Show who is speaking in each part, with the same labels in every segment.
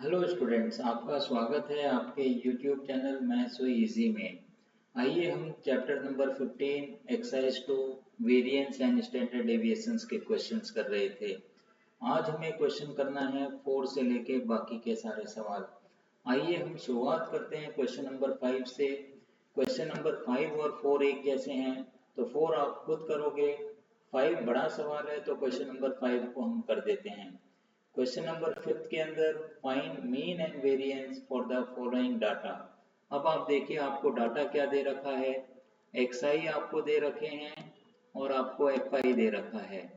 Speaker 1: Hello students, आपका स्वागत है आपके YouTube channel maths so easy में। आइए हम chapter number 15 exercise 2 variance and standard deviations के क्वेश्चंस कर रहे थे। आज हमें क्वेश्चन करना है 4 से लेके बाकी के सारे सवाल। आइए हम शुरुआत करते हैं क्वेश्चन नंबर 5 से। क्वेश्चन नंबर 5 और 4 एक जैसे हैं, तो 4 आप खुद करोगे। 5 बड़ा सवाल है, तो क्वेश्चन नंबर 5 को हम कर देते हैं। क्वेश्चन नंबर 5 के अंदर find mean and variance for the following data. अब आप देखिए आपको डाटा क्या दे रखा है, xi आपको दे रखे हैं और आपको fi दे रखा है।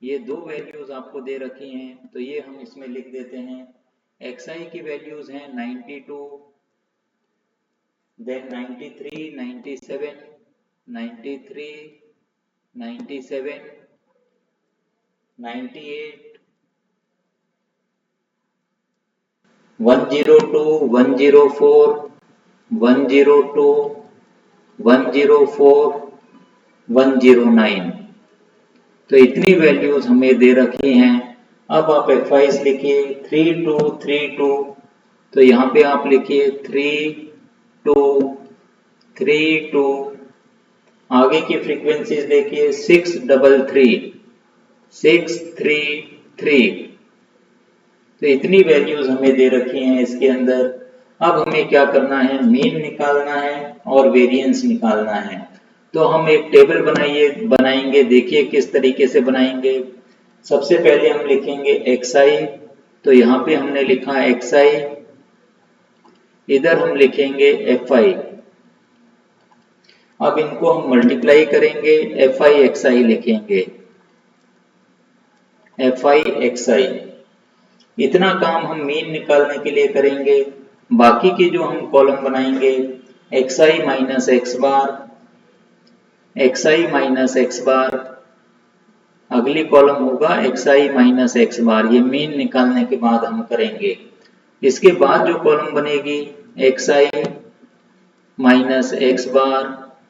Speaker 1: ये दो वैल्यूज आपको दे रखी हैं, तो ये हम इसमें लिख देते हैं। xi की वैल्यूज हैं 92, देन 93, 97, 93, 97, 98, 102, 104, 102, 104, 109। तो इतनी वैल्यूज हमें दे रखी हैं। अब आप F5 लिखिए 3232, तो यहाँ पे आप लिखिए 3232। आगे की फ्रीक्वेंसीज देखिए 633, 633। तो इतनी वैल्यूज हमें दे रखी हैं इसके अंदर। अब हमें क्या करना है, मीन निकालना है और वेरिएंस निकालना है। तो हम एक टेबल बनाएंगे। देखिए किस तरीके से बनाएंगे। सबसे पहले हम लिखेंगे xi, तो यहाँ पे हमने लिखा xi, इधर हम लिखेंगे fi। अब इनको हम मल्टीप्लाई करेंगे, fi xi लिखेंगे, fi xi। इतना काम हम मीन निकालने के लिए करेंगे। बाकी के जो हम कॉलम बनाएंगे xi माइनस एक्स बार, xi माइनस एक्स बार, अगली कॉलम होगा xi माइनस एक्स बार। ये मीन निकालने के बाद हम करेंगे। इसके बाद जो कॉलम बनेगी xi minus x bar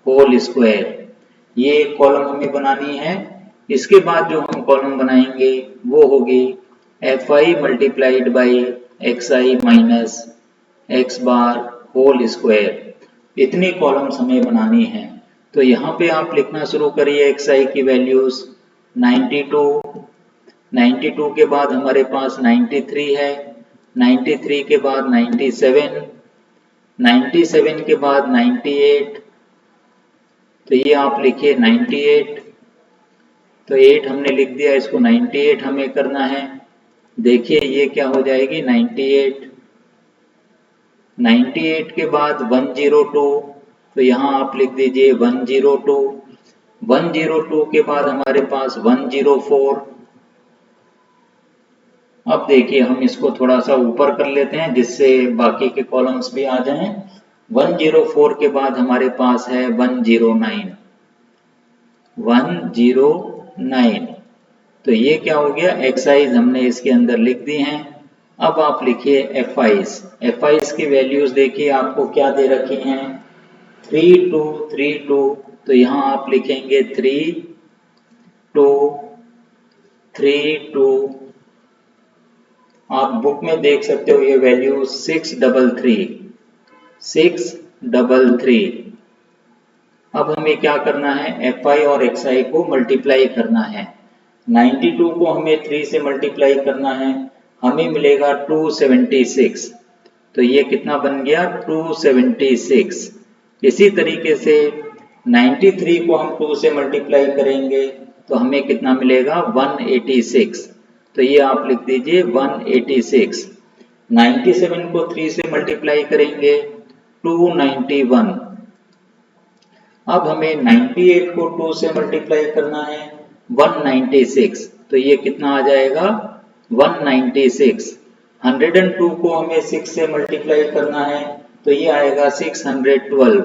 Speaker 1: whole square, ये कॉलम हमें बनानी है। इसके बाद जो हम कॉलम बनाएंगे वो होगी fi multiplied by xi minus x bar whole square. इतनी कॉलम्स हमें बनानी है। तो यहाँ पे आप लिखना शुरू करिए xi की वैल्यूज 92, 92 के बाद हमारे पास 93 है, 93 के बाद 97, 97 के बाद 98, तो ये आप लिखिए 98। तो 8 हमने लिख दिया, इसको 98 हमें करना है। देखिए ये क्या हो जाएगी 98, 98 के बाद 102, तो यहाँ आप लिख दीजिए 102, 102 के बाद हमारे पास 104। अब देखिए हम इसको थोड़ा सा ऊपर कर लेते हैं जिससे बाकी के कॉलम्स भी आ जाएं। 104 के बाद हमारे पास है 109, 109। तो ये क्या हो गया, एक्साइज हमने इसके अंदर लिख दी हैं। अब आप लिखिए एफ की वैल्यूज देखिए आपको क्या दे रखी हैं 3232, तो यहाँ आप लिखेंगे 3232। आप बुक में देख सकते हो ये वैल्यू 633, 633। अब हमें क्या करना है, fi और xi को मल्टीप्लाई करना है। 92 को हमें 3 से मल्टीप्लाई करना है, हमें मिलेगा 276। तो ये कितना बन गया 276। इसी तरीके से 93 को हम 2 से मल्टीप्लाई करेंगे तो हमें कितना मिलेगा 186। तो ये आप लिख दीजिए 186। 97 को 3 से मल्टीप्लाई करेंगे 291। अब हमें 98 को 2 से मल्टीप्लाई करना है 196, तो ये कितना आ जाएगा 196। 102 को हमें 6 से मल्टीप्लाई करना है तो ये आएगा 612,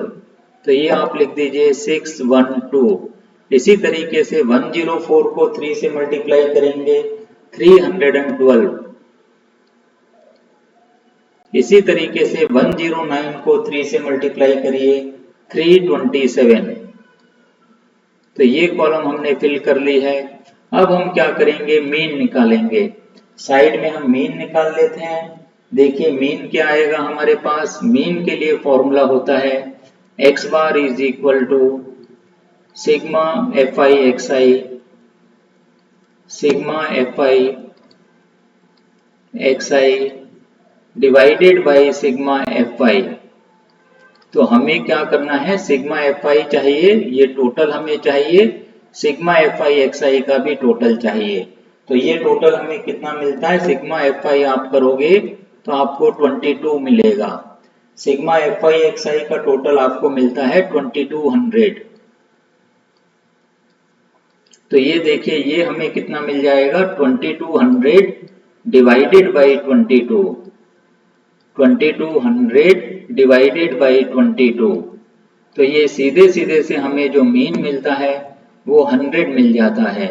Speaker 1: तो ये आप लिख दीजिए 612। इसी तरीके से 104 को 3 से मल्टीप्लाई करेंगे 312। इसी तरीके से 109 को 3 से मल्टीप्लाई करिए 327। तो ये कॉलम हमने फिल कर ली है। अब हम क्या करेंगे, मीन निकालेंगे। साइड में हम मीन निकाल लेते हैं। देखिए मीन क्या आएगा हमारे पास, मीन के लिए फॉर्मूला होता है x bar is equal to sigma F i x i, sigma F i x i divided by sigma F i. तो हमें क्या करना है, सिग्मा एफ आई चाहिए, ये टोटल हमें चाहिए, सिग्मा एफ आई एक्स आई का भी टोटल चाहिए। तो ये टोटल हमें कितना मिलता है, सिग्मा एफ आई आप करोगे तो आपको 22 मिलेगा, सिग्मा एफ आई एक्स आई का टोटल आपको मिलता है 2200। तो ये देखिए ये हमें कितना मिल जाएगा, 2200 डिवाइडेड बाई 2200 डिवाइडेड बाई 22। तो ये सीधे सीधे से हमें जो मीन मिलता है वो 100 मिल जाता है।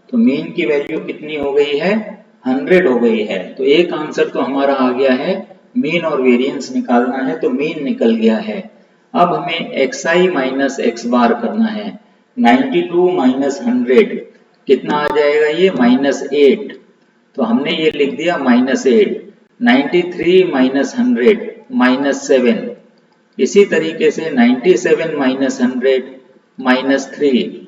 Speaker 1: तो मीन की वैल्यू कितनी हो गई है, 100 हो गई है। तो एक आंसर तो हमारा आ गया है, मीन और वेरिएंस निकालना है तो मीन निकल गया है। अब हमें एक्स आई माइनस एक्स बार करना है। 92 माइनस 100 कितना आ जाएगा, ये -8। तो हमने ये लिख दिया -8। 93 माइनस 100 -7। इसी तरीके से 97 minus 100 -3,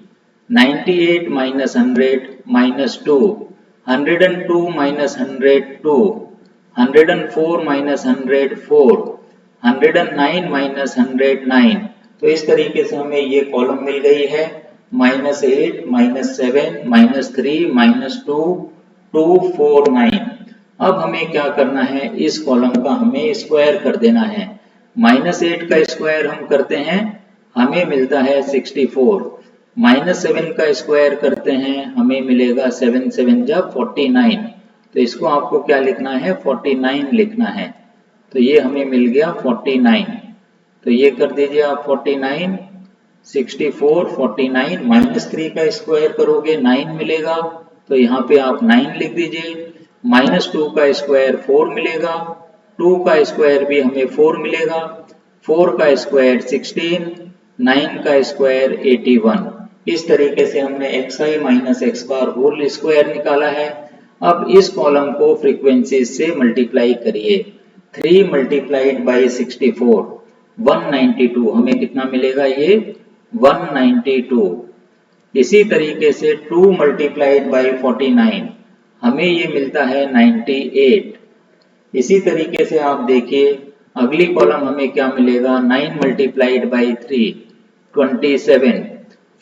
Speaker 1: 98 minus 100 -2, 102 minus 100 2, 104 minus 100 4, 109 minus 100 9। तो इस तरीके से हमें ये कॉलम मिल गई है, -8 -7 -3 -2 2 4 9। अब हमें क्या करना है, इस कॉलम का हमें स्क्वायर कर देना है। -8 का स्क्वायर हम करते हैं, हमें मिलता है 64। -7 का स्क्वायर करते हैं, हमें मिलेगा 7 7 जा 49। तो इसको आपको क्या लिखना है, 49 लिखना है। तो ये हमें मिल गया 49। तो ये कर दीजिए आप 49, 64 49 -3 का स्क्वायर करोगे 9 मिलेगा। तो यहाँ पे आप 9 लिख दीजिए। -2 का स्क्वायर 4 मिलेगा, 2 का स्क्वायर भी हमें 4 मिलेगा, 4 का स्क्वायर 16, 9 का स्क्वायर 81। इस तरीके से हमने एक्स आई minus x bar whole square निकाला है। अब इस कॉलम को फ्रीक्वेंसी से मल्टीप्लाई करिए। 3 मल्टीप्लाइड बाई 64 192, हमें कितना मिलेगा, ये 192। इसी तरीके से 2 मल्टीप्लाइड बाई 49 हमें ये मिलता है 98। इसी तरीके से आप देखिए अगली कॉलम हमें क्या मिलेगा, 9 मल्टीप्लाइड बाई 3 27,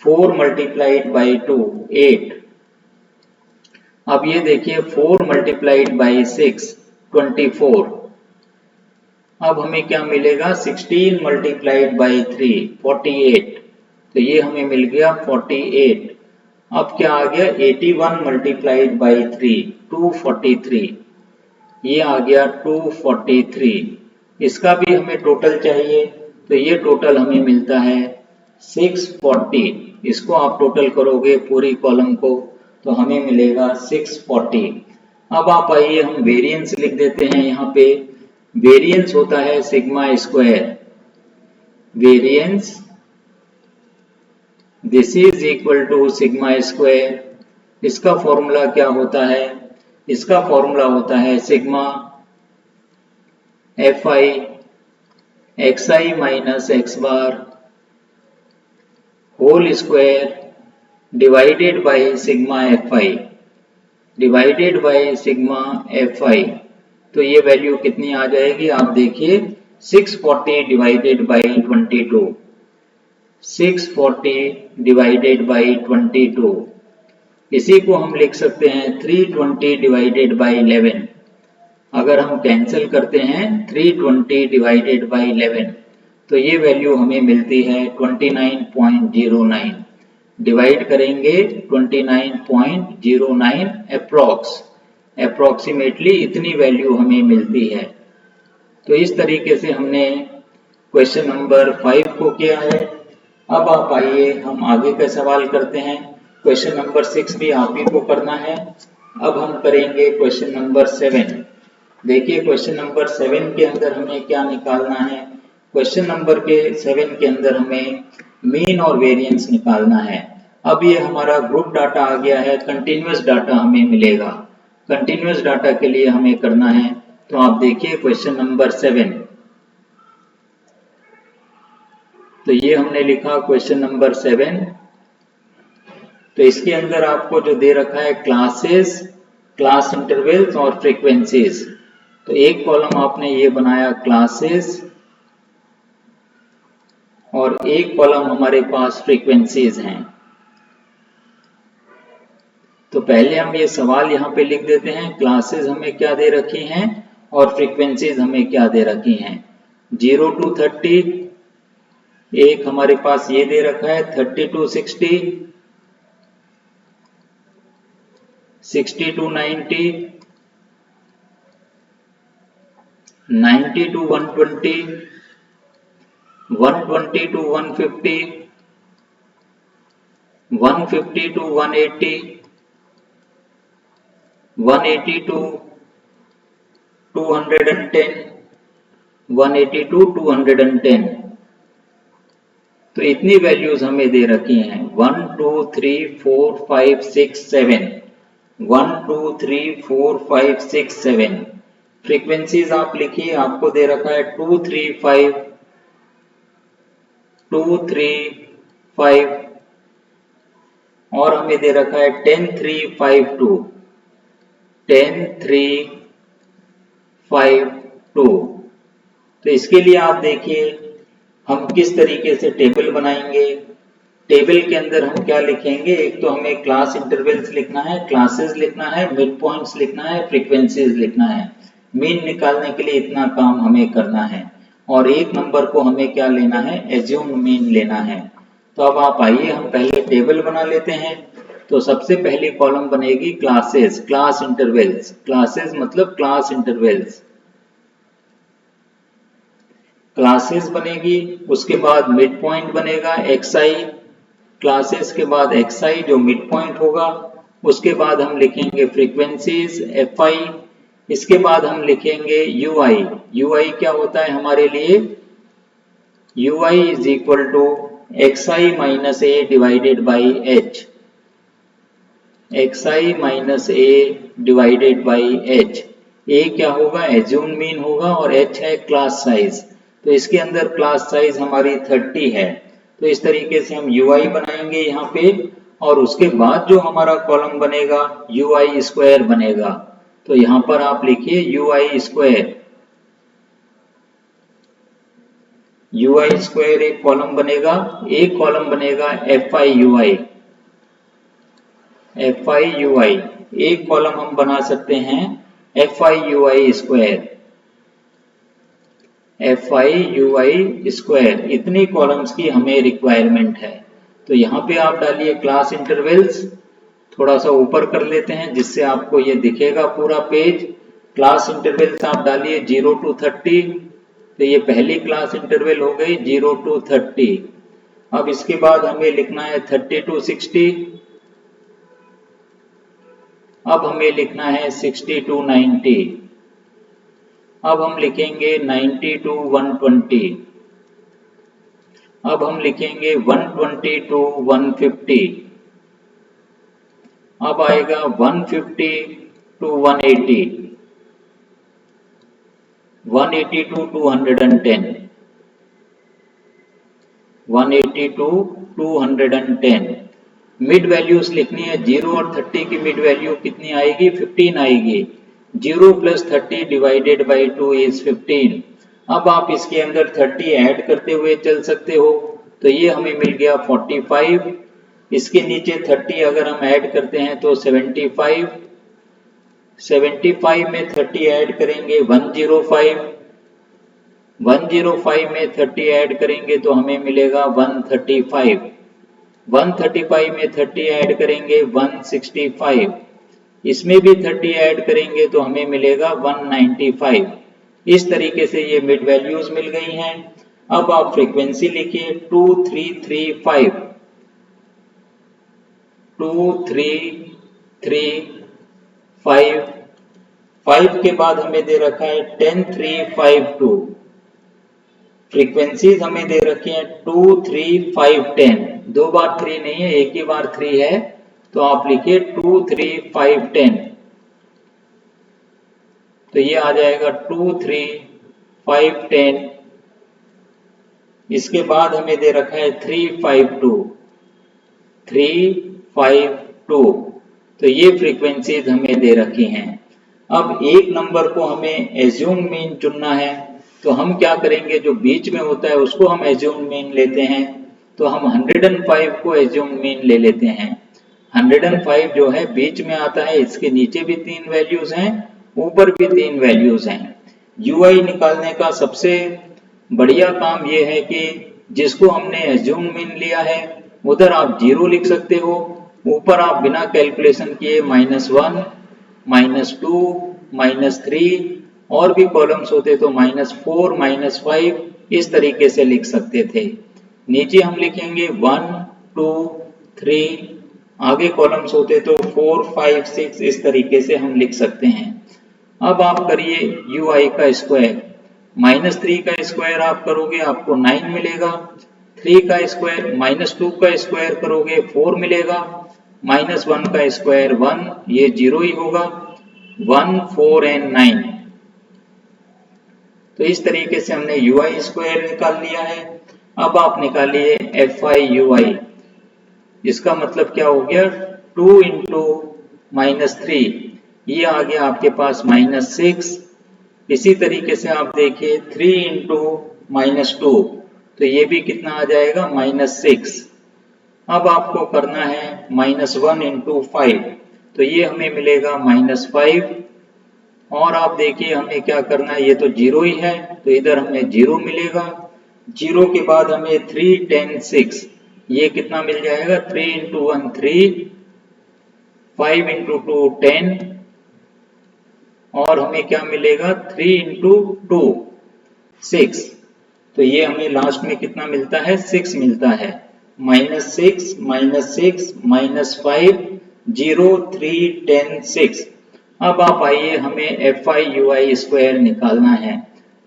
Speaker 1: 4 मल्टीप्लाइड बाई 2 8। अब ये देखिए 4 मल्टीप्लाइड बाई 6 24। अब हमें क्या मिलेगा, 16 मल्टीप्लाइड बाई 3 48। तो ये हमें मिल गया 48। अब क्या आ गया, 81 मल्टीप्लाइड बाई 3 243। ये आ गया 243। इसका भी हमें टोटल चाहिए, तो ये टोटल हमें मिलता है 640। इसको आप टोटल करोगे पूरी कॉलम को तो हमें मिलेगा 640। अब आप आइए हम वेरिएंस लिख देते हैं। यहाँ पे वेरिएंस होता है sigma square, variance this is equal to sigma square. इसका फॉर्मूला क्या होता है, इसका फॉर्मूला होता है sigma F i x I minus x bar whole square divided by sigma F i, divided by sigma F i. तो ये value कितनी आ जाएगी, आप देखिए 640 डिवाइडेड बाई 22, 640 डिवाइडेड बाई 22। इसी को हम लिख सकते हैं 320 डिवाइडेड बाई 11। अगर हम कैंसिल करते हैं 320 डिवाइडेड बाई 11 तो ये वैल्यू हमें मिलती है 29.09। डिवाइड करेंगे 29.09 अप्रोक्सीमेटली इतनी वैल्यू हमें मिलती है। तो इस तरीके से हमने क्वेश्चन नंबर 5 को किया है। अब आप आइए हम आगे का सवाल करते हैं। क्वेश्चन नंबर 6 भी आप ही को करना है। अब हम करेंगे क्वेश्चन नंबर 7। देखिए क्वेश्चन नंबर 7 के अंदर हमें क्या निकालना है। क्वेश्चन नंबर के 7 के अंदर हमें मीन और वेरिएंस निकालना है। अब ये हमारा ग्रुप डाटा आ गया है, कंटिन्यूअस डाटा हमें मिलेगा। कंटिन्यूअस डाटा के लिए हमें करना है तो आप देखिए क्वेश्चन नंबर 7। तो ये हमने लिखा क्वेश्चन नंबर 7। तो इसके अंदर आपको जो दे रखा है क्लासेस, क्लास इंटरवल्स और फ्रीक्वेंसीज। तो एक कॉलम आपने ये बनाया क्लासेस और एक कॉलम हमारे पास फ्रीक्वेंसीज हैं। तो पहले हम ये सवाल यहाँ पे लिख देते हैं, क्लासेस हमें क्या दे रखी हैं और फ्रीक्वेंसीज हमें क्या दे रखी हैं। 0 to 30, एक हमारे पास ये दे रखा है 30 to 60, 60 to 90, 90 to 120, 120 to 150, 150 to 180, 180 to 210, 180 to 210। तो इतनी वैल्यूज हमें दे रखी हैं 1 2 3 4 5 6 7, 1 2 3 4 5 6 7। फ्रीक्वेंसीज आप लिखिए, आपको दे रखा है 2 3 5, 2 3 5 और हमें दे रखा है 10 3 5 2, 10 3 5 2। तो इसके लिए आप देखिए हम किस तरीके से टेबल बनाएंगे। टेबल के अंदर हम क्या लिखेंगे, एक तो हमें क्लास इंटरवल्स लिखना है, क्लासेस लिखना है, मिड पॉइंट्स लिखना है, फ्रीक्वेंसीज लिखना है। मीन निकालने के लिए इतना काम हमें करना है और एक नंबर को हमें क्या लेना है, एज्यूम मीन लेना है। तो अब आप आइए हम पहले टेबल बना लेते हैं। तो सबसे पहली कॉलम बनेगी क्लासेस, क्लास इंटरवल्स, क्लासेस मतलब क्लास इंटरवल्स, क्लासेस बनेगी। उसके बाद मिड पॉइंट बनेगा xi, क्लासेस के बाद xi जो मिड पॉइंट होगा। उसके बाद हम लिखेंगे फ्रीक्वेंसीज fi, इसके बाद हम लिखेंगे ui। ui क्या होता है हमारे लिए, ui is equal to xi minus a divided by h, xi minus a divided by h। a क्या होगा, एज्यूम मीन होगा और h है क्लास साइज। तो इसके अंदर क्लास साइज हमारी 30 है। तो इस तरीके से हम ui बनाएंगे यहाँ पे और उसके बाद जो हमारा कॉलम बनेगा ui स्क्वायर बनेगा। तो यहाँ पर आप लिखिए ui स्क्वायर, ui स्क्वायर एक कॉलम बनेगा। एक कॉलम बनेगा fi ui, fi ui एक कॉलम हम बना सकते हैं fi ui square, fi ui square. इतनी कॉलम्स की हमें रिक्वायरमेंट है। तो यहाँ पे आप डालिए क्लास इंटरवल्स, थोड़ा सा ऊपर कर लेते हैं जिससे आपको ये दिखेगा पूरा पेज। क्लास इंटरवल्स आप डालिए 0 to 30। तो ये पहली क्लास इंटरवल हो गई 0 to 30। अब इसके बाद हमें लिखना है 30 to 60। अब हमें लिखना है 60 to 90। अब हम लिखेंगे 90 to 120। अब हम लिखेंगे 120 to 150। अब आएगा 150 to 180, 180 to 210, 180 to 210। Mid values लिखनी है, 0 और 30 की मिड वैल्यू कितनी आएगी, 15 आएगी। 0 प्लस 30 डिवाइडेड बाई 2 इज 15। अब आप इसके अंदर 30 ऐड करते हुए चल सकते हो। तो ये हमें मिल गया 45। इसके नीचे 30 अगर हम ऐड करते हैं तो 75, 75 में 30 ऐड करेंगे 105, 105 में 30 ऐड करेंगे तो हमें मिलेगा 135, 135 में 30 ऐड करेंगे 165, इसमें भी 30 ऐड करेंगे तो हमें मिलेगा 195। इस तरीके से ये मिड वैल्यूज मिल गई हैं। अब आप फ्रीक्वेंसी लिखिए 2335, 2335, 5 के बाद हमें दे रखा है 10352। फ्रीक्वेंसीज हमें दे रखी है 23510, दो बार 3 नहीं है, एक ही बार 3 है। तो आप लिखिए 23510, तो ये आ जाएगा 2, 3, 5, 10। इसके बाद हमें दे रखा है 3, 5, 2, 3, 5, 2। तो ये फ्रीक्वेंसीज हमें दे रखी हैं। अब एक नंबर को हमें एज्यूम मीन चुनना है, तो हम क्या करेंगे, जो बीच में होता है उसको हम एज्यूम मीन लेते हैं। तो हम 105 को एज्यूम मीन ले लेते हैं। 105 जो है बीच में आता है, इसके नीचे भी 3 वैल्यूज हैं, ऊपर भी 3 वैल्यूज हैं। यूआई निकालने का सबसे बढ़िया काम यह है कि जिसको हमने एज्यूम मीन लिया है उधर आप 0 लिख सकते हो, ऊपर आप बिना कैलकुलेशन किए -1, -2, -3 और भी कॉलम्स होते तो -4, -5 इस तरीके से लिख सकते थे। नीचे हम लिखेंगे 1, 2, 3, आगे कॉलम्स होते तो 4, 5, 6 इस तरीके से हम लिख सकते हैं। अब आप करिए ui का स्क्वायर, -3 का स्क्वायर आप करोगे आपको 9 मिलेगा, 3 का स्क्वायर -2 का स्क्वायर करोगे 4 मिलेगा, -1 का स्क्वायर 1, ये 0 ही होगा, 1, 4 एंड 9। तो इस तरीके से हमने ui स्क्वायर निकाल लिया है। अब आप निकालिए fi ui, इसका मतलब क्या हो गया, 2 इंटू -3, ये आ गया आपके पास -6। इसी तरीके से आप देखिए 3 इंटू -2, तो ये भी कितना आ जाएगा, -6। अब आपको करना है -1 इंटू 5, तो ये हमें मिलेगा -5। और आप देखिए हमें क्या करना है, ये तो 0 ही है तो इधर हमें 0 मिलेगा। 0 के बाद हमें 3, 10, 6, ये कितना मिल जाएगा, 3 इंटू 1 3, 5 इंटू 2 10, और हमें क्या मिलेगा, 3 इंटू 2 6। तो ये हमें लास्ट में कितना मिलता है, 6 मिलता है। -6, -6, -5, 0, 3, 10, 6। अब आप आइए, हमें fi ui स्क्वायर निकालना है,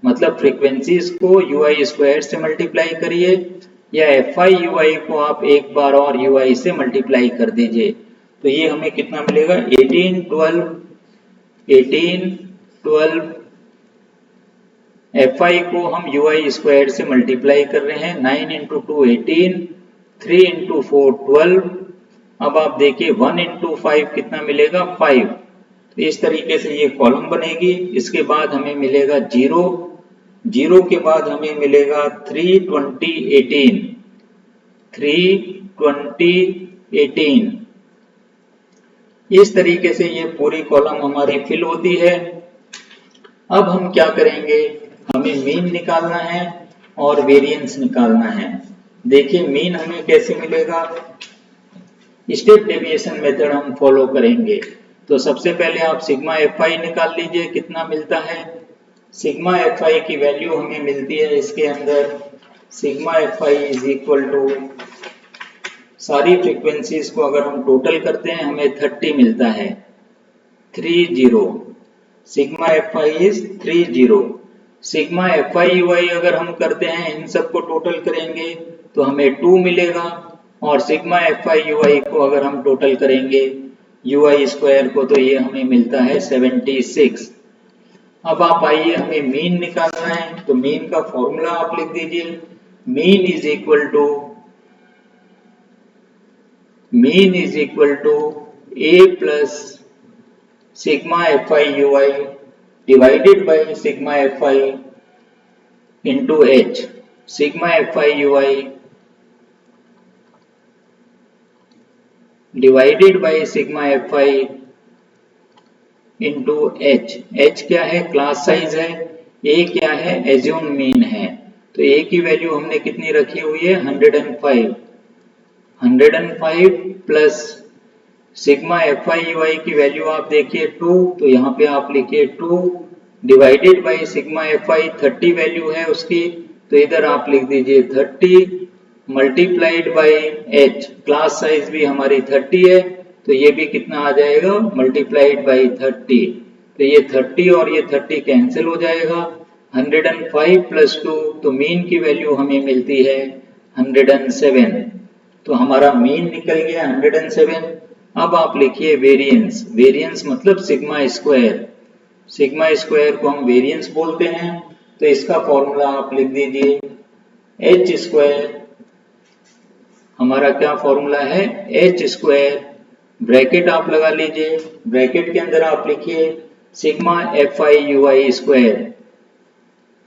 Speaker 1: मतलब फ्रीक्वेंसीज को ui स्क्वायर से मल्टीप्लाई करिए, या fi ui को आप एक बार और ui से मल्टीप्लाई कर दीजिए। तो ये हमें कितना मिलेगा, 18, 12, 18, 12। fi को हम ui स्क्वायर से मल्टीप्लाई कर रहे हैं, 9 इंटू 2 18, 3 इंटू 4 12। अब आप देखिए 1 इंटू 5 कितना मिलेगा, 5। तो इस तरीके से ये कॉलम बनेगी। इसके बाद हमें मिलेगा 0, 0 के बाद हमें मिलेगा 3, 20, 18, 3, 20, 18। इस तरीके से ये पूरी कॉलम हमारी फिल होती है। अब हम क्या करेंगे, हमें मीन निकालना है और वेरिएंस निकालना है। देखिए मीन हमें कैसे मिलेगा, स्टेप डेविएशन मेथड हम फॉलो करेंगे। तो सबसे पहले आप सिग्मा fi निकाल लीजिए, कितना मिलता है। सिग्मा fi की वैल्यू हमें मिलती है इसके अंदर, sigma fi is equal to, सारी फ्रीक्वेंसीज को अगर हम टोटल करते हैं हमें 30 मिलता है, 30। Sigma fi is 30। Sigma fi ui अगर हम करते हैं, इन सबको टोटल करेंगे तो हमें 2 मिलेगा, और सिग्मा fi ui को अगर हम टोटल करेंगे ui स्क्वायर को, तो ये हमें मिलता है 76। अब आप आइए, हमें मीन निकालना है, तो मीन का फॉर्मूला आप लिख दीजिए, mean is equal to a plus sigma fi ui divided by sigma fi into h। Sigma fi ui divided by sigma fi into h। h क्या है, क्लास साइज है, a क्या है, एज्यूम मीन है। तो a की value हमने कितनी रखी हुई है, 105। 105 प्लस सिग्मा fi ui की वैल्यू आप देखिए 2, तो यहाँ पे आप लिखिए 2 divided by sigma fi 30 value है उसकी, तो इधर आप लिख दीजिए 30 multiplied by h, class size भी हमारी 30 है, तो ये भी कितना आ जाएगा, मल्टीप्लाइड बाय 30। तो ये 30 और ये 30 कैंसिल हो जाएगा, 105 प्लस 2, तो मीन की वैल्यू हमें मिलती है 107। तो हमारा मीन निकल गया 107। अब आप लिखिए वेरिएंस, वेरिएंस मतलब सिग्मा स्क्वायर। सिग्मा स्क्वायर को हम वेरिएंस बोलते हैं, तो इसका फॉर्मूला आप लिख दीजिए एच स्क्वायर। हमारा क्या फॉर्मूला है, एच स्क्वायर, ब्रैकेट आप लगा लीजिए, ब्रैकेट के अंदर आप लिखिए sigma F I U I square,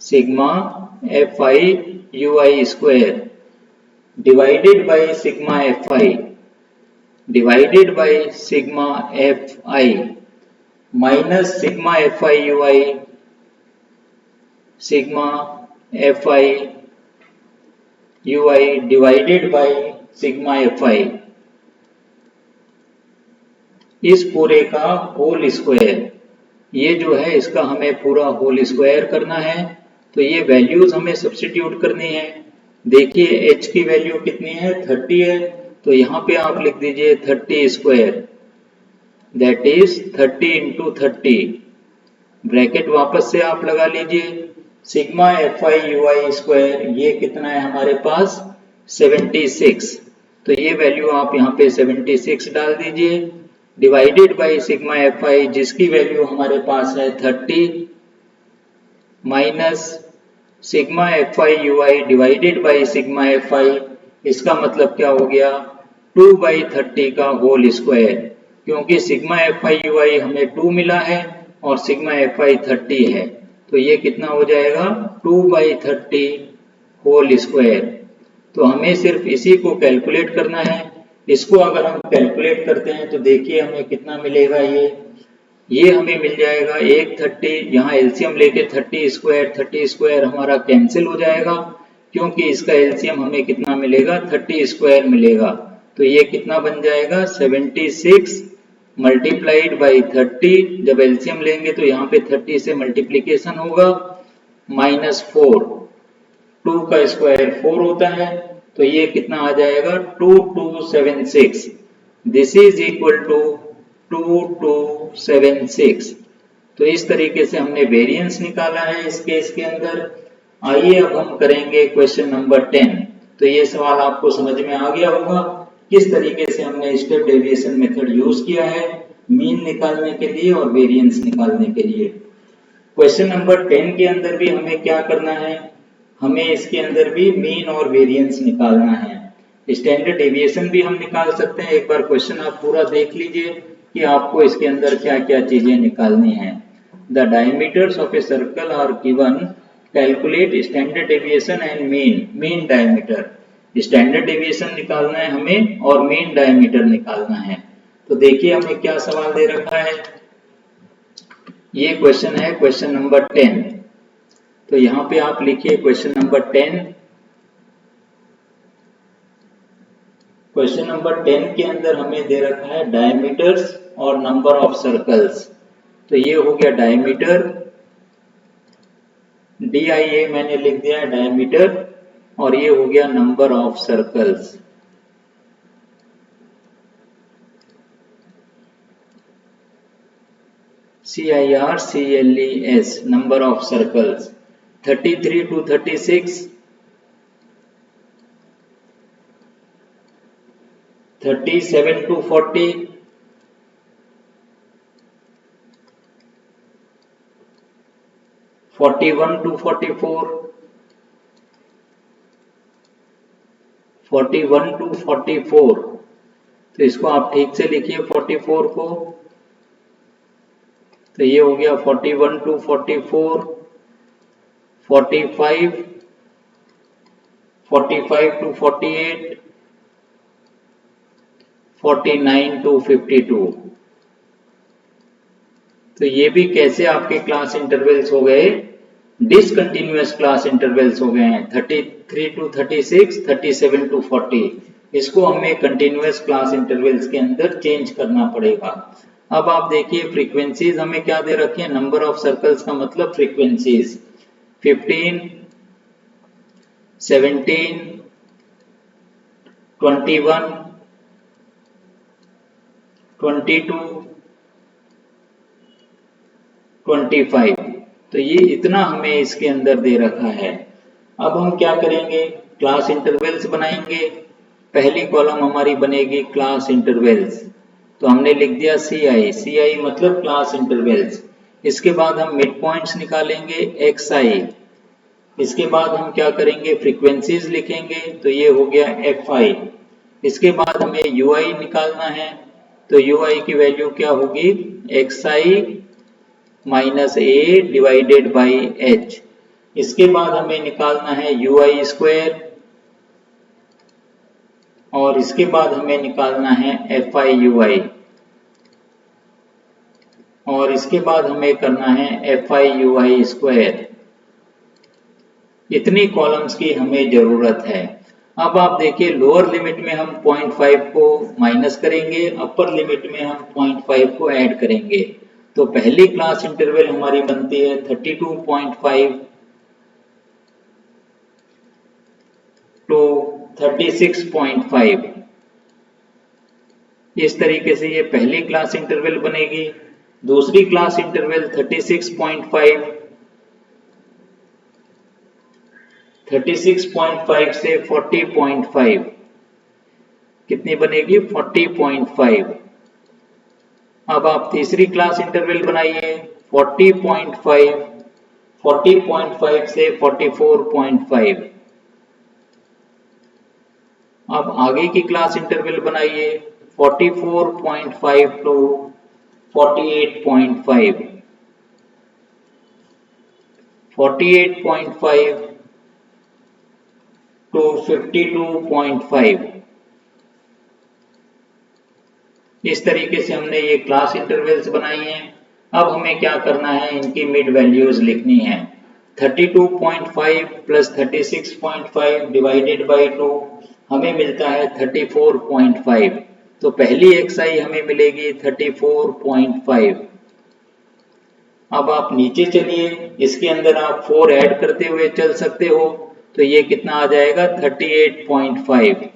Speaker 1: sigma F I U I square divided by sigma F i, divided by sigma F I minus sigma F I U I, sigma F I U I divided by sigma F I, इस पूरे का whole square. ये जो है इसका हमें पूरा whole square करना है, तो ये वैल्यूज हमें सब्स्टिट्यूट करनी है। देखिए h की वैल्यू कितनी है, 30 है, तो यहाँ पे आप लिख दीजिए 30 square, that is 30 into 30, bracket वापस से आप लगा लीजिए, sigma F I U I square ये कितना है हमारे पास 76, तो ये वैल्यू आप यहाँ पे 76 डाल दीजिए, divided by sigma F I जिसकी वैल्यू हमारे पास है 30 minus sigma F I U I divided by sigma F I, इसका मतलब क्या हो गया 2/30 का होल स्क्वायर, क्योंकि सिग्मा एफ आई यू आई हमें 2 मिला है और सिग्मा एफ आई 30 है, तो ये कितना हो जाएगा 2/30 होल स्क्वायर। तो हमें सिर्फ इसी को कैलकुलेट करना है। इसको अगर हम कैलकुलेट करते हैं तो देखिए हमें कितना मिलेगा, ये हमें मिल जाएगा 130, यहाँ एलसीएम लेके 30 स्क्वायर हमारा कैंसिल हो जाएगा, क्योंकि इसका एलसीएम हमें कितना मिलेगा 30 स्क्वायर मिलेगा, तो ये कितना बन जाएगा 76 मल्टीप्लाइड बाई 30, जब एलसीएम लेंगे तो यहाँ पे 30 से मल्टीप्लीकेशन होगा, -4, 2 का स्क्वायर 4 होता है, तो ये कितना आ जाएगा 2276, दिस इज इक्वल टू 2276। तो इस तरीके से हमने वेरिएंस निकाला है इस केस के अंदर। आइए अब हम करेंगे क्वेश्चन नंबर 10। तो ये सवाल आपको समझ में आ गया होगा किस तरीके से हमने स्टेप डेविएशन मेथड यूज किया है मीन निकालने के लिए और वेरिएंस निकालने के लिए। क्वेश्चन नंबर 10 के अंदर भी हमें क्या करना है, हमें इसके अंदर भी मीन और वेरिएंस निकालना है। स्टैंडर्ड डेविएशन भी हम निकाल सकते हैं। एक बार क्वेश्चन आप पूरा देख लीजिए कि आपको इसके अंदर क्या क्या चीजें निकालनी है। The diameters of a circle are given, calculate standard deviation and mean diameter. Standard deviation निकालना है हमें और मीन डायमीटर निकालना है। तो देखिए हमें क्या सवाल दे रखा है, ये क्वेश्चन है क्वेश्चन नंबर 10। तो यहाँ पे आप लिखिए क्वेश्चन नंबर 10। क्वेश्चन नंबर 10 के अंदर हमें दे रखा है डायमीटर्स और नंबर ऑफ सर्कल्स। तो ये हो गया डायमीटर, DIA मैंने लिख दिया है डायमीटर, और ये हो गया number of circles. CIRCLES number of circles 33 to 36, 37 to 40, 41 to 44, 41 to 44। तो इसको आप ठीक से लिखिए 44 को। तो ये हो गया 41 to 44, 45, 45 to 48, 49 to 52। तो ये भी कैसे आपके क्लास इंटरवल्स हो गए, डिसकंटिन्यूअस क्लास इंटरवल्स हो गए हैं। 33 to 36, 37 to 40, इसको हमें कंटिन्यूअस क्लास इंटरवल्स के अंदर चेंज करना पड़ेगा। अब आप देखिए फ्रीक्वेंसीज हमें क्या दे रखी है, नंबर ऑफ सर्कल्स का मतलब फ्रीक्वेंसीज 15, 17, 21, 22, 25। तो ये इतना हमें इसके अंदर दे रखा है। अब हम क्या करेंगे, क्लास इंटरवल्स बनाएंगे। पहली कॉलम हमारी बनेगी क्लास इंटरवल्स, तो हमने लिख दिया CI, CI मतलब क्लास इंटरवल्स। इसके बाद हम मिड पॉइंट्स निकालेंगे xi। इसके बाद हम क्या करेंगे, फ्रीक्वेंसीज लिखेंगे, तो ये हो गया fi। इसके बाद हमें ui निकालना है, तो ui की वैल्यू क्या होगी, xi minus a divided by h। इसके बाद हमें निकालना है ui स्क्वायर, और इसके बाद हमें निकालना है fi ui, और इसके बाद हमें करना है fi ui स्क्वायर। इतनी कॉलम्स की हमें जरूरत है। अब आप देखिए लोअर लिमिट में हम 0.5 को माइनस करेंगे, अपर लिमिट में हम 0.5 को ऐड करेंगे। तो पहली क्लास इंटरवल हमारी बनती है 32.5 टू 36.5। इस तरीके से ये पहली क्लास इंटरवल बनेगी। दूसरी क्लास इंटरवल 36.5 से 40.5 कितनी बनेगी, 40.5। अब आप तीसरी क्लास इंटरवल बनाइए 40.5 से 44.5। अब आगे की क्लास इंटरवल बनाइए 44.5 टू 48.5, 48.5 टू 52.5। इस तरीके से हमने ये क्लास इंटरवल्स बनाई हैं। अब हमें क्या करना है, इनकी मिड वैल्यूज लिखनी है। 32.5 प्लस 36.5 डिवाइडेड बाई 2 हमें मिलता है 34.5। तो पहली xi हमें मिलेगी 34.5। अब आप नीचे चलिए, इसके अंदर आप 4 ऐड करते हुए चल सकते हो, तो ये कितना आ जाएगा 38.5।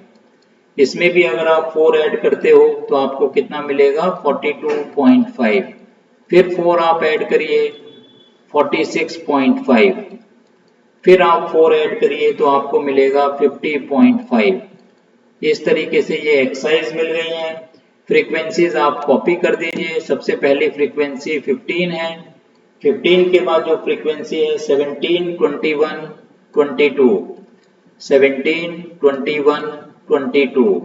Speaker 1: इसमें भी अगर आप 4 ऐड करते हो तो आपको कितना मिलेगा 42.5। फिर 4 आप ऐड करिए 46.5। फिर आप 4 ऐड करिए तो आपको मिलेगा 50.5। इस तरीके से ये एक्सरसाइज मिल गई हैं। फ्रीक्वेंसीज आप कॉपी कर दीजिए। सबसे पहली फ्रीक्वेंसी 15 है, 15 के बाद जो फ्रीक्वेंसी है 17, 21, 22, 17, 21, 22।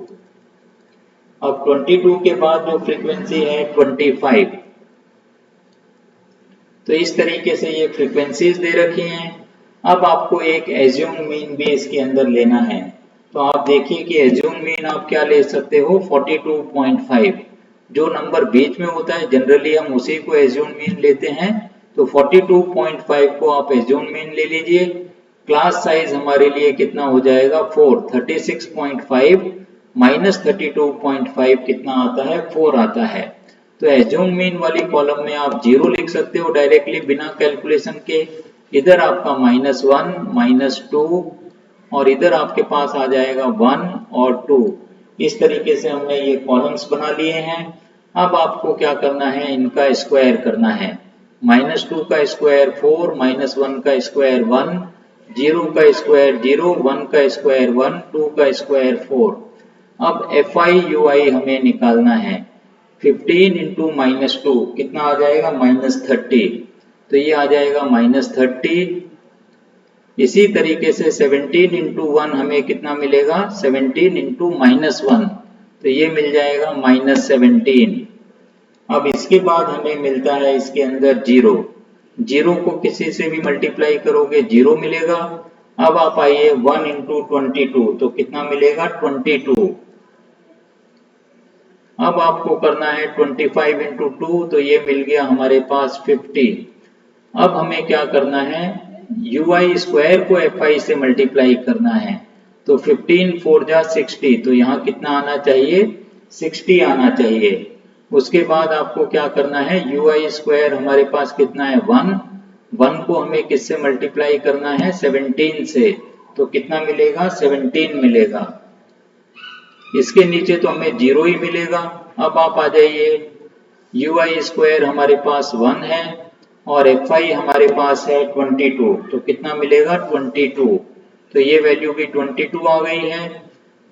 Speaker 1: अब 22 के बाद जो फ्रीक्वेंसी है 25। तो इस तरीके से ये फ्रीक्वेंसीज दे रखी हैं। अब आपको एक एज्यूम मीन भी इसके अंदर लेना है। तो आप देखिए कि एज्यूम मीन आप क्या ले सकते हो 42.5। जो नंबर बीच में होता है जनरली हम उसी को एज्यूम मीन लेते हैं। तो 42.5 को आप एज्यूम मीन ले लीजिए। क्लास साइज हमारे लिए कितना हो जाएगा 4। 36.5 माइनस 32.5 कितना आता है 4 आता है। तो एज्यूम मीन वाली कॉलम में आप 0 लिख सकते हो डायरेक्टली बिना कैलकुलेशन के। इधर आपका -1, -2 और इधर आपके पास आ जाएगा 1 और 2। इस तरीके से हमने ये कॉलम्स बना लिए हैं। अब आपको क्या करना है, इनका स्क्वायर करना है। -2 का स्क्वायर 4, -1 का स्क्वायर 1, 0 का स्क्वायर 0, 1 का स्क्वायर 1, 2 का स्क्वायर 4। अब fi ui हमें निकालना है। 15 इंटू -2 कितना आ जाएगा -30। तो ये आ जाएगा -30। इसी तरीके से 17 इंटू 1 हमें कितना मिलेगा 17 इंटू -1, तो ये मिल जाएगा -17। अब इसके बाद हमें मिलता है इसके अंदर 0। 0 को किसी से भी मल्टीप्लाई करोगे 0 मिलेगा। अब आप आइए 1 इंटू 22, तो कितना मिलेगा 22। अब आपको करना है 25 इंटू 2, तो ये मिल गया हमारे पास 50। अब हमें क्या करना है, ui स्क्वायर को fi से मल्टीप्लाई करना है। तो 15 4 जा 60, तो यहाँ कितना आना चाहिए 60 आना चाहिए। उसके बाद आपको क्या करना है, ui स्क्वायर हमारे पास कितना है 1, 1 को हमें किससे मल्टीप्लाई करना है 17 से, तो कितना मिलेगा 17 मिलेगा। इसके नीचे तो हमें 0 ही मिलेगा। अब आप आ जाइए, ui स्क्वायर हमारे पास 1 है और fi हमारे पास है 22, तो कितना मिलेगा 22। तो ये वैल्यू भी 22 आ गई है।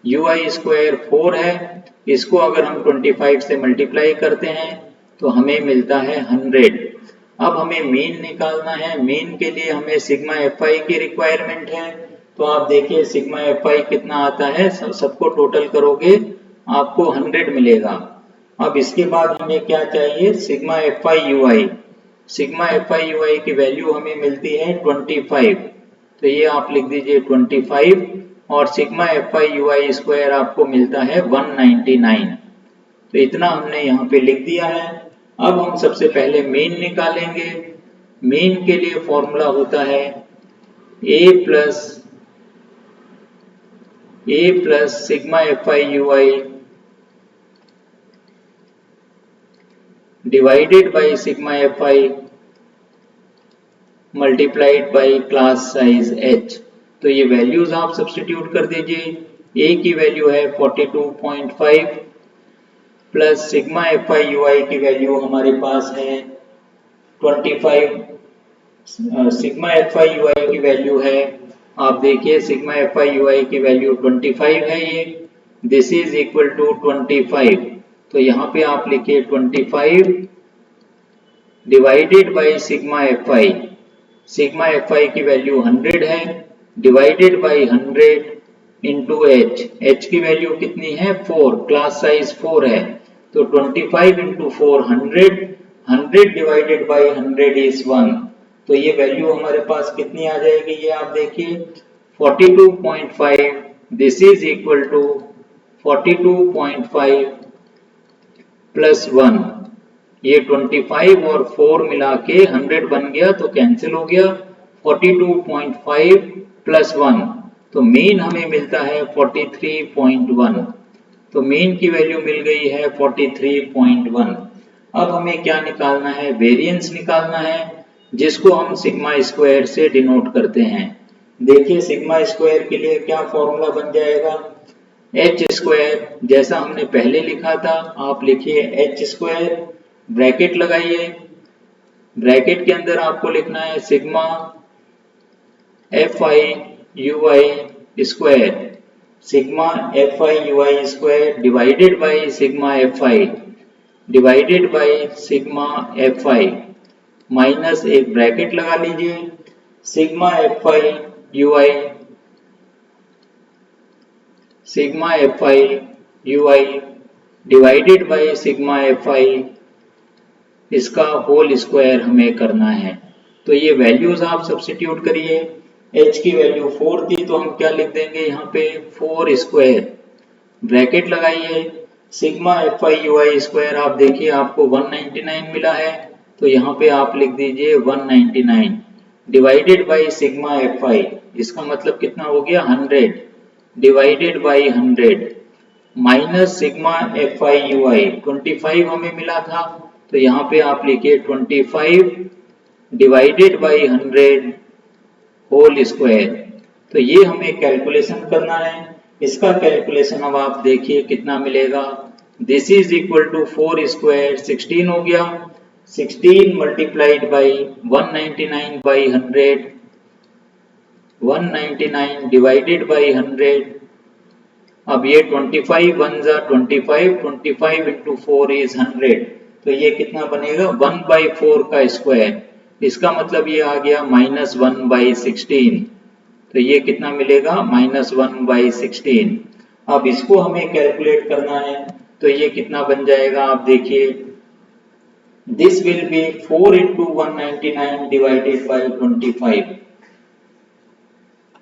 Speaker 1: ui स्क्वायर 4 है, इसको अगर हम 25 से मल्टीप्लाई करते हैं तो हमें मिलता है 100। अब हमें मीन निकालना है। मीन के लिए हमें सिग्मा एफ आई की रिक्वायरमेंट है। तो आप देखिए सिग्मा एफ आई कितना आता है, सबको टोटल करोगे आपको 100 मिलेगा। अब इसके बाद हमें क्या चाहिए, sigma F I U I. Sigma F I U I की वैल्यू हमें मिलती है 25। तो ये आप लिख दीजिए 25 और sigma F I U I square आपको मिलता है 199। तो इतना हमने यहाँ पे लिख दिया है। अब हम सबसे पहले मीन निकालेंगे। मीन के लिए फॉर्मूला होता है A plus sigma F I U I divided by sigma F I multiplied by class size h। तो ये वैल्यूज आप सब्स्टिट्यूट कर दीजिए। a की वैल्यू है 42.5 plus sigma F I U I की वैल्यू हमारे पास है 25। Sigma F I U I की वैल्यू है, आप देखिए sigma F I U I की वैल्यू 25 है ये, दिस इज इक्वल टू 25। तो यहाँ पे आप लिखिए 25 divided by sigma F I. Sigma F I की वैल्यू 100 है, divided by 100 into H. H की वैल्यू कितनी है 4, क्लास साइज 4 है। तो 25 इंटू 4 100, 100 डिवाइडेड बाई 100 इज 1। तो ये वैल्यू हमारे पास कितनी आ जाएगी, ये आप देखिए 42.5, this is equal to 42.5 plus 1। ये 25 और 4 मिला के 100 बन गया तो कैंसिल हो गया। 42.5 प्लस 1, तो मीन हमें मिलता है 43.1। तो मीन की वैल्यू मिल गई है 43.1। अब हमें क्या निकालना है, वेरिएंस निकालना है, जिसको हम सिग्मा स्क्वायर से डिनोट करते हैं। देखिए सिग्मा स्क्वायर के लिए क्या फॉर्मूला बन जाएगा, एच स्क्वायर, जैसा हमने पहले लिखा था आप लिखिए एच स्क्वायर, ब्रैकेट लगाइए, ब्रैकेट के अंदर आपको लिखना है sigma F I U I square, sigma F I U I square divided by sigma F i divided by sigma F I minus एक ब्रैकेट लगा लीजिए, sigma F I U I divided by sigma F I, इसका whole square हमें करना है। तो ये values आप सब्स्टिट्यूट करिए। h की वैल्यू 4 थी तो हम क्या लिख देंगे यहाँ पे 4 स्क्वायर, ब्रैकेट लगाइए, sigma F I U I square आप देखिए आपको 199 मिला है, तो यहाँ पे आप लिख दीजिए 199 divided by sigma F I, इसका मतलब कितना हो गया 100 divided by 100 minus sigma F I U I 25 हमें मिला था, तो यहाँ पे आप लिखिए 25 डिवाइडेड बाई 100 होल स्क्वायर। तो ये हमें कैलकुलेशन करना है। इसका कैलकुलेशन अब आप देखिए कितना मिलेगा, this is equal to 4 square 16 हो गया, 16 multiplied by 199 by 100, 199 divided by 100। अब ये 25 1 जा 25, 25 इंटू 4 इज 100, तो ये कितना बनेगा 1/4 का स्क्वायर, इसका मतलब ये आ गया -1/16। तो ये कितना मिलेगा -1/16। अब इसको हमें कैलकुलेट करना है, तो ये कितना बन जाएगा आप देखिए, this will be 4 into 199 divided by 25।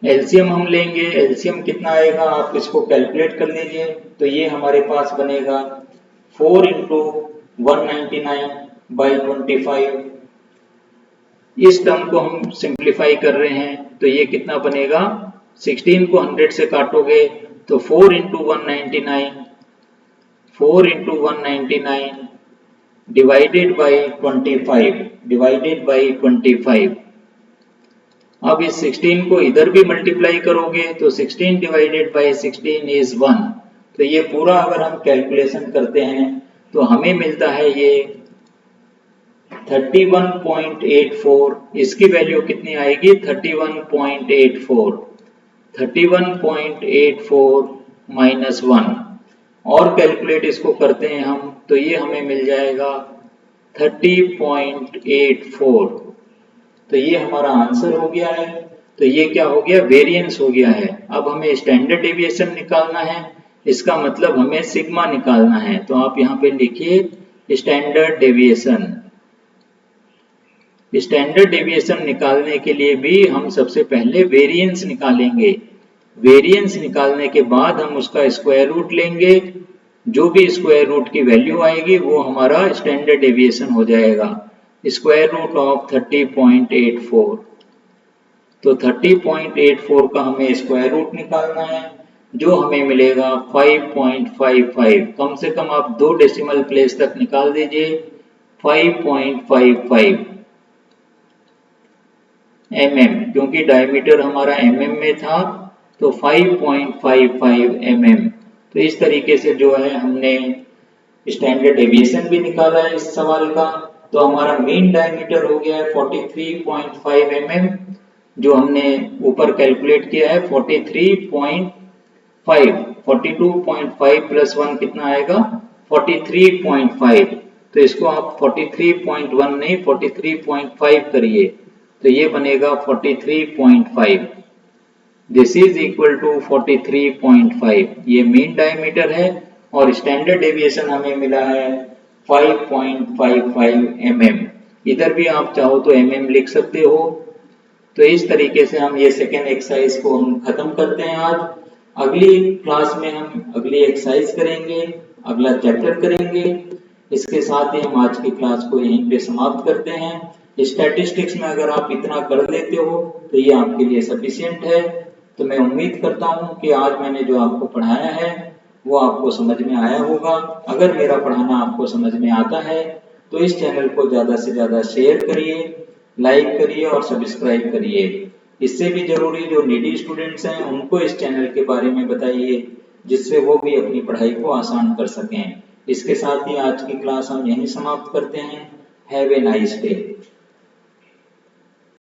Speaker 1: LCM हम लेंगे, एलसीएम कितना आएगा आप इसको कैलकुलेट कर लीजिए। तो ये हमारे पास बनेगा 4 इंटू 199 बाई 25, इस टर्म को हम सिंप्लीफाई कर रहे हैं, तो ये कितना बनेगा, 16 को 100 से काटोगे तो 4 इंटू 199, 4 इंटू 199 डिवाइडेड बाई 25। अब इस 16 को इधर भी मल्टीप्लाई करोगे तो 16 डिवाइडेड बाई 16 इज 1। तो ये पूरा अगर हम कैलकुलेशन करते हैं तो हमें मिलता है ये 31.84, इसकी वैल्यू कितनी आएगी 31.84, 31.84 माइनस 1, और कैलकुलेट इसको करते हैं हम तो ये हमें मिल जाएगा 30.84। तो ये हमारा आंसर हो गया है। तो ये क्या हो गया, वेरिएंस हो गया है। अब हमें स्टैंडर्ड डेविएशन निकालना है, इसका मतलब हमें सिग्मा निकालना है। तो आप यहाँ पे लिखिए स्टैंडर्ड डेविएशन। स्टैंडर्ड डेविएशन निकालने के लिए भी हम सबसे पहले वेरिएंस निकालेंगे। वेरिएंस निकालने के बाद हम उसका स्क्वायर रूट लेंगे, जो भी स्क्वायर रूट की वैल्यू आएगी वो हमारा स्टैंडर्ड डेविएशन हो जाएगा। Square root of 30.84। तो 30.84 का हमें स्क्वायर रूट निकालना है, जो हमें मिलेगा 5.55। कम से कम आप 2 डेसिमल प्लेस तक निकाल दीजिए। 5.55 mm, क्योंकि डायमीटर हमारा mm में था, तो 5.55 mm। तो इस तरीके से जो है हमने स्टैंडर्ड डेविएशन भी निकाला है इस सवाल का। तो हमारा मेन डायमीटर हो गया है 43.5 mm, जो हमने ऊपर कैलकुलेट किया है 43.5। 42.5 प्लस 1 कितना आएगा, 43.5। तो इसको आप 43.1 नहीं 43.5 करिए, तो ये बनेगा 43.5। This is equal to 43.5। ये मीन डायमीटर है और स्टैंडर्ड डेविएशन हमें मिला है 5.55 mm। इधर भी आप चाहो तो mm लिख सकते हो। तो इस तरीके से हम ये सेकेंड एक्सरसाइज को हम खत्म करते हैं आज। अगली क्लास में हम अगली एक्सरसाइज करेंगे, अगला चैप्टर करेंगे। इसके साथ ही हम आज की क्लास को यहीं पे समाप्त करते हैं। स्टैटिस्टिक्स में अगर आप इतना कर लेते हो तो ये आपके लिए सफिशिएंट है। तो मैं उम्मीद करता हूँ कि आज मैंने जो आपको पढ़ाया है वो आपको समझ में आया होगा। अगर मेरा पढ़ाना आपको समझ में आता है तो इस चैनल को ज़्यादा से ज़्यादा शेयर करिए, लाइक करिए और सब्सक्राइब करिए। इससे भी जरूरी जो नीडी स्टूडेंट्स हैं उनको इस चैनल के बारे में बताइए, जिससे वो भी अपनी पढ़ाई को आसान कर सकें। इसके साथ ही आज की क्लास हम यहीं समाप्त करते हैं। Have a nice day.